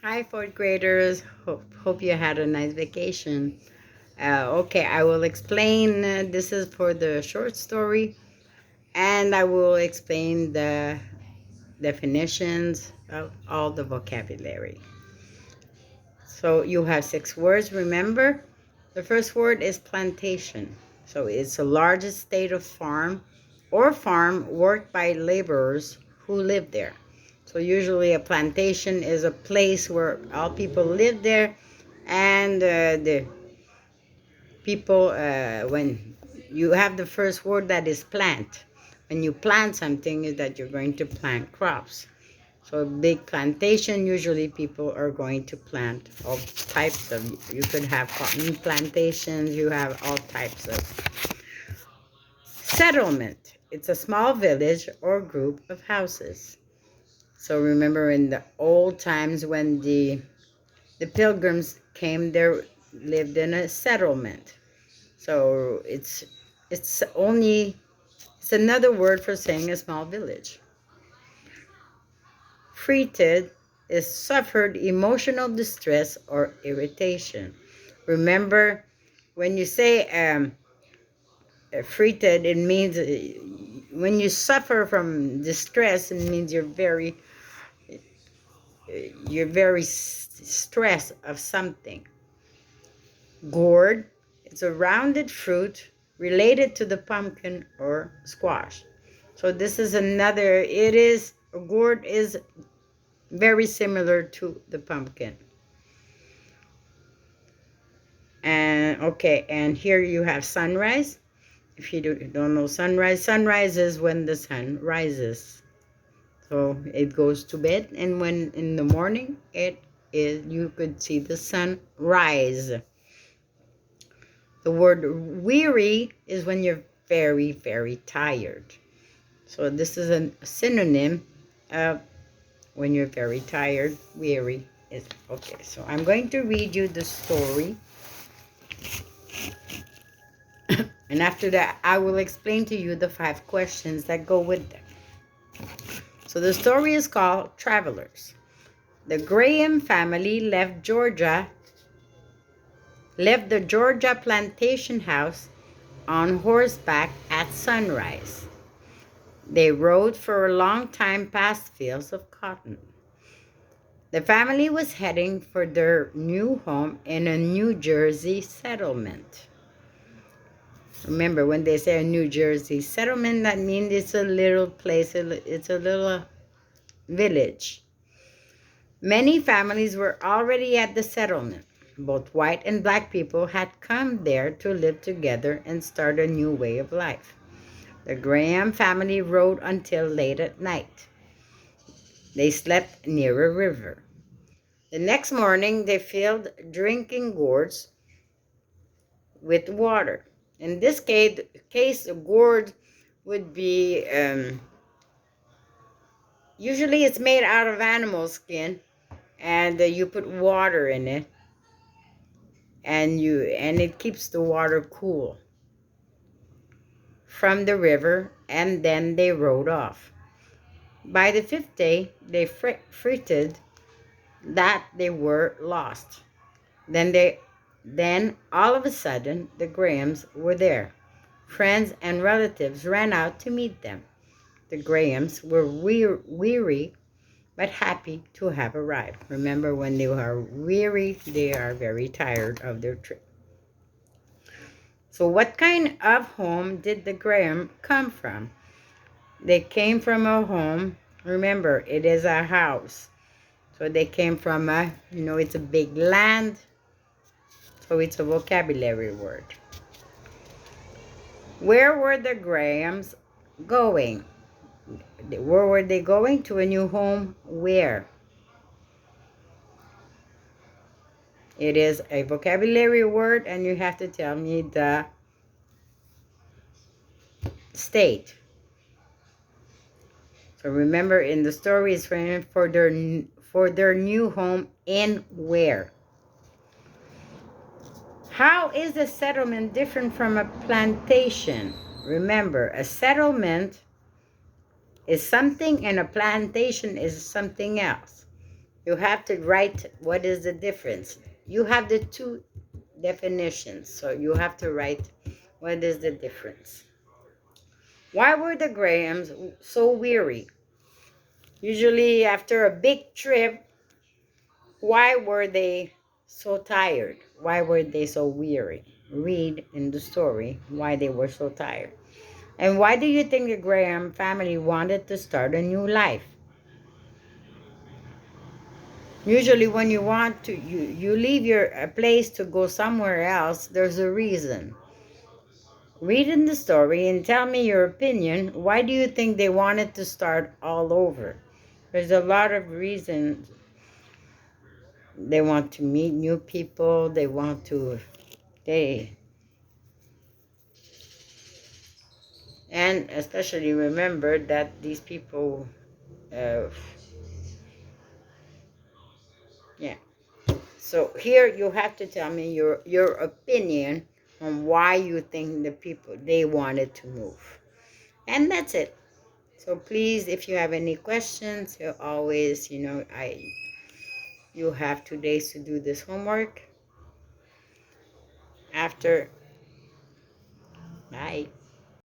Hi, fourth graders. Hope you had a nice vacation. Okay, I will explain. This is for the short story, and I will explain the definitions of all the vocabulary. So you have 6 words, remember? The first word is plantation. So it's a large estate of farm or farm worked by laborers who live there. So usually a plantation is a place where all people live there, and the people, when you have the first word that is plant, when you plant something is that you're going to plant crops. So a big plantation, usually people are going to plant all types of, you could have cotton plantations, you have all types of. Settlement, it's a small village or group of houses. So remember in the old times when the pilgrims came, there lived in a settlement. So it's only, it's another word for saying a small village. Fretted is suffered emotional distress or irritation. Remember, when you say fretted, it means when you suffer from distress, it means you're very stressed of something. Gourd, it's a rounded fruit related to the pumpkin or squash. So this is another, it is, a gourd is very similar to the pumpkin. And okay, and here you have sunrise. If you don't know sunrise, sunrise is when the sun rises. So it goes to bed, and when in the morning it is, you could see the sun rise. The word weary is when you're very, very tired. So this is a synonym of when you're very tired. Weary is okay. So I'm going to read you the story. And after that, I will explain to you the 5 questions that go with them. So the story is called Travelers. The Graham family left the Georgia plantation house on horseback at sunrise. They rode for a long time past fields of cotton. The family was heading for their new home in a New Jersey settlement. Remember, when they say a New Jersey settlement, that means it's a little place, it's a little village. Many families were already at the settlement. Both white and black people had come there to live together and start a new way of life. The Graham family rode until late at night. They slept near a river. The next morning, they filled drinking gourds with water. In this case a gourd would be, usually it's made out of animal skin, and you put water in it, and it keeps the water cool from the river, and then they rode off. By the 5th day, they fretted that they were lost. Then all of a sudden, the Grahams were there. Friends and relatives ran out to meet them. The Grahams were weary but happy to have arrived. Remember, when they are weary, they are very tired of their trip. So what kind of home did the Graham come from? They came from a home. Remember, it is a house. So they came from it's a big land. So it's a vocabulary word. Where were the Grahams going? Where were they going? To a new home. Where? It is a vocabulary word, and you have to tell me the state. So remember, in the story, it's for their new home in where. How is a settlement different from a plantation? Remember, a settlement is something and a plantation is something else. You have to write what is the difference. You have the two definitions, so you have to write what is the difference. Why were the Grahams so weary? Usually after a big trip, why were they so tired? Why were they so weary? Read in the story why they were so tired. And why do you think the Graham family wanted to start a new life? Usually when you want to, you leave your place to go somewhere else, there's a reason. Read in the story and tell me your opinion. Why do you think they wanted to start all over? There's a lot of reasons. They want to meet new people. They want to, they, and especially remember that these people, uh, yeah. So here you have to tell me your opinion on why you think the people, they wanted to move. And that's it. So please, if you have any questions, you always, you have 2 days to do this homework. After, bye.